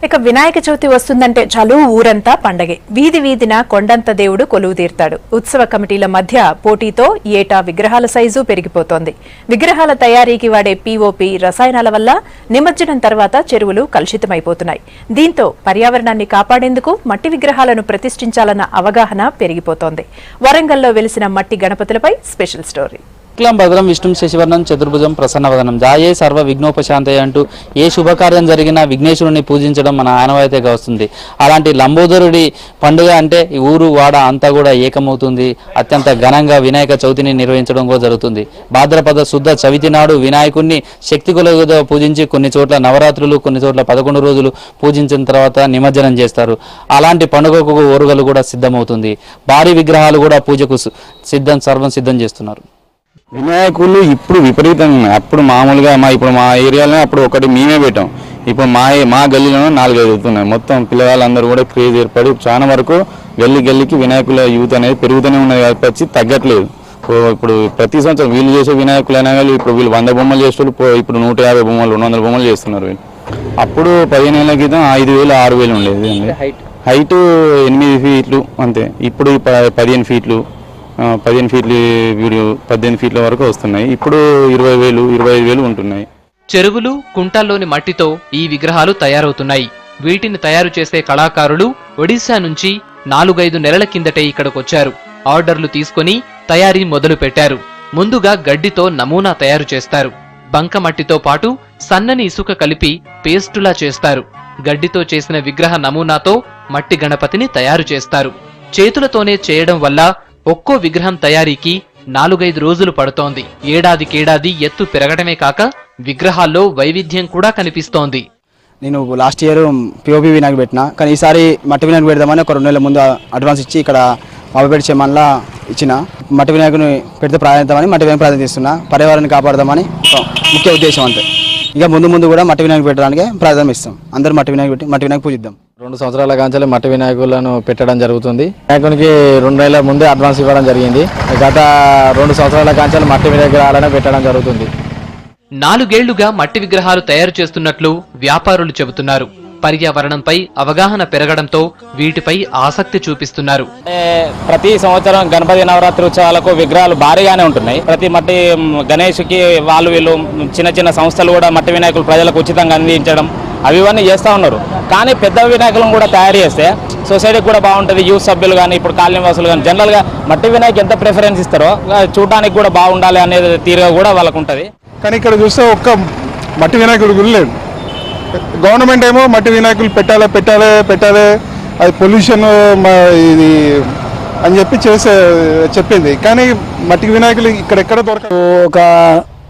ఇక వినాయక చవితి వస్తుందంటే చాలు ఊరంతా పండగే. వీధి వీధిన కొండంత దేవుడు కొలువు తీర్తాడు. ఉత్సవ కమిటీల మధ్య పోటీతో ఏటా విగ్రహాల సైజు పెరిగిపోతోంది. విగ్రహాల తయారీకి వాడే పీఓపీ రసాయనాల వల్ల నిమజ్జనం తర్వాత చెరువులు కలుషితమైపోతున్నాయి. దీంతో పర్యావరణాన్ని కాపాడేందుకు మట్టి విగ్రహాలను ప్రతిష్ఠించాలన్న అవగాహన పెరిగిపోతోంది. వరంగల్లో వెలిసిన మట్టి గణపతులపై స్పెషల్ స్టోరీ. భద్రం విష్ణు శశివర్ణం చతుర్భుజం ప్రసన్నవదనం జాయే సర్వ విఘ్నోపశాంతయ అంటూ ఏ శుభకార్యం జరిగినా విఘ్నేశ్వరుని పూజించడం మన ఆనవాయితీగా వస్తుంది. అలాంటి లంబోదరుడి పండుగ అంటే ఈ ఊరు వాడ అంతా కూడా ఏకమవుతుంది. అత్యంత ఘనంగా వినాయక చవితిని నిర్వహించడం కూడా జరుగుతుంది. భాద్రపద శుద్ధ చవితి నాడు వినాయకుడిని శక్తి కొలగా పూజించి కొన్ని చోట్ల నవరాత్రులు, కొన్ని చోట్ల 11 రోజులు పూజించిన తర్వాత నిమజ్జనం చేస్తారు. అలాంటి పండుగకు ఓరుగలు కూడా సిద్ధమవుతుంది. భారీ విగ్రహాలు కూడా పూజకు సర్వం సిద్ధం చేస్తున్నారు. వినాయకులు ఇప్పుడు విపరీతంగా ఉన్నాయి. అప్పుడు మామూలుగా ఇప్పుడు మా ఏరియాలో అప్పుడు ఒకటి మేమే పెట్టాం. ఇప్పుడు మా గల్లీలోనే 4-5 అవుతున్నాయి. మొత్తం పిల్లవాళ్ళందరూ కూడా క్రేజ్ ఏర్పడి చాలా వరకు గల్లీకి వినాయకుల యూత్ అనేది పెరుగుతూనే ఉన్నది కాబట్టి తగ్గట్లేదు. ఇప్పుడు ప్రతి సంవత్సరం వీళ్ళు చేసే వినాయకులైనా కానీ ఇప్పుడు వీళ్ళు 100 బొమ్మలు చేసేవాళ్ళు ఇప్పుడు 150 బొమ్మలు 200 బొమ్మలు చేస్తున్నారు వీళ్ళు. అప్పుడు 15 ఏళ్ల క్రితం 5,000 6,000 ఉండేది. హైట్ 8 ఫీట్లు అంతే. ఇప్పుడు 15 ఫీట్లు 15 ఫీట్లు వీడియో 18 ఫీట్ల వరకు వస్తున్నాయి. ఇప్పుడు 20,000 25,000 ఉంటున్నాయి. చెరువులు కుంటాల్లోని మట్టితో ఈ విగ్రహాలు తయారవుతున్నాయి. వీటిని తయారు చేసే కళాకారులు ఒడిశా నుంచి 4-5 నెలల కిందటే ఇక్కడికొచ్చారు. ఆర్డర్లు తీసుకుని తయారీ మొదలు పెట్టారు. ముందుగా గడ్డితో నమూనా తయారు చేస్తారు. బంకమట్టితో పాటు సన్నని ఇసుక కలిపి పేస్టులా చేస్తారు. గడ్డితో చేసిన విగ్రహ నమూనాతో మట్టి గణపతిని తయారు చేస్తారు. చేతులతోనే చేయడం వల్ల ఒక్కో విగ్రహం తయారీకి 4-5 రోజులు పడుతోంది. ఏడాదికేడాది ఎత్తు పెరగడమే కాక విగ్రహాల్లో వైవిధ్యం కూడా కనిపిస్తోంది. నేను లాస్ట్ ఇయర్ పిఓపి వినాయకు పెట్టినా, కానీ ఈసారి మట్టి వినాయకు పెడదామని ఒక 2 నెలల ముందు అడ్వాన్స్ ఇచ్చి ఇక్కడ బాబుపేట చేయమల్లా ఇచ్చిన. మట్టి వినాయకుని పెడితే ప్రాధాన్యతమని మట్టి వినాయకు ప్రాధాన్యత ఇస్తున్నా. పర్యావరణాన్ని కాపాడదామని ముఖ్య ఉద్దేశం అంతే. ఇక ముందు కూడా మట్టి వినాయకు పెట్టడానికి ప్రాధాన్యం ఇస్తాం. అందరూ మట్టి వినాయకు పెట్టి మట్టి వినాయకు పూజిద్దాం. 2 సంవత్సరాల కాంచెలు మట్టి వినాయకులను పెట్టడం జరుగుతుంది. వినాయకునికి 2 నెలల ముందే అడ్వాన్స్ ఇవ్వడం జరిగింది. గత 2 సంవత్సరాల కాంచెలు మట్టి విగ్రహాలను పెట్టడం జరుగుతుంది. 4 ఏళ్లుగా మట్టి విగ్రహాలు తయారు చేస్తున్నట్లు వ్యాపారులు చెబుతున్నారు. పర్యావరణంపై అవగాహన పెరగడంతో వీటిపై ఆసక్తి చూపిస్తున్నారు. ప్రతి సంవత్సరం గణపతి నవరాత్రి ఉత్సవాలకు విగ్రహాలు భారీగానే ఉంటున్నాయి. ప్రతి మట్టి గణేష్కి వీళ్ళు చిన్న సంస్థలు కూడా మట్టి వినాయకులు ప్రజలకు ఉచితంగా అందించడం అవివన్నీ చేస్తూ ఉన్నారు. కానీ పెద్ద వినాయకులను కూడా తయారు చేస్తే సొసైటీకి కూడా బాగుంటుంది. యూత్ సభ్యులు కానీ ఇప్పుడు కాలనీ వాసులు కానీ జనరల్గా మట్టి వినాయకు ఎంత ప్రిఫరెన్స్ ఇస్తారో చూడడానికి కూడా బాగుండాలి అనేది తీరుగా కూడా వాళ్ళకు ఉంటుంది. కానీ ఇక్కడ చూస్తే ఒక్క మట్టి వినాయకుడు గుడి లేదు. గవర్నమెంట్ ఏమో మట్టి వినాయకులు పెట్టాలి అది పొల్యూషన్ ఇది అని చెప్పి చెప్పింది. కానీ మట్టి వినాయకులు ఇక్కడెక్కడ దొరకదు. ఒక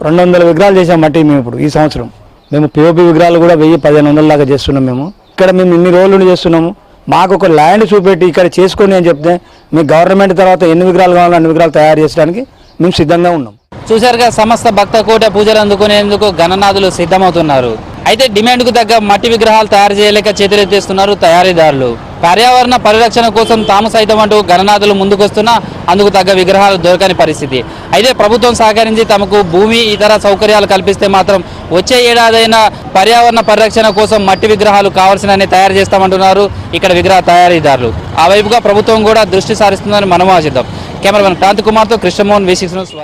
200 విగ్రహాలు చేసాం మట్టి మేము ఇప్పుడు ఈ సంవత్సరం. మేము పిఓపి విగ్రహాలు కూడా 1000-1500 దాకా చేస్తున్నాం. మేము ఇక్కడ ఇన్ని రోజులు చేస్తున్నాము. మాకు ఒక ల్యాండ్ చూపెట్టి ఇక్కడ చేసుకొని అని చెప్తే మీ గవర్నమెంట్ తర్వాత ఎన్ని విగ్రహాలు కావాలో అన్ని విగ్రహాలు తయారు చేయడానికి మేము సిద్ధంగా ఉన్నాం. చూశారుగా సమస్త భక్త కోట పూజలు అందుకునేందుకు గణనాథులు సిద్ధమవుతున్నారు. అయితే డిమాండ్కు తగ్గ మట్టి విగ్రహాలు తయారు చేయలేక చేతులెత్తేస్తున్నారు తయారీదారులు. పర్యావరణ పరిరక్షణ కోసం తాము సైతం అంటూ గణనాథులు ముందుకొస్తున్నా అందుకు తగ్గ విగ్రహాలు దొరకని పరిస్థితి. అయితే ప్రభుత్వం సహకరించి తమకు భూమి ఇతర సౌకర్యాలు కల్పిస్తే మాత్రం వచ్చే ఏడాదైనా పర్యావరణ పరిరక్షణ కోసం మట్టి విగ్రహాలు కావాల్సిన తయారు చేస్తామంటున్నారు ఇక్కడ విగ్రహ తయారీదారులు. ఆ వైపుగా ప్రభుత్వం కూడా దృష్టి సారిస్తుందని మనం ఆశిద్దాం. కెమెరామెన్ క్రాంతి కుమార్తో కృష్ణమోహన్, V6 న్యూస్.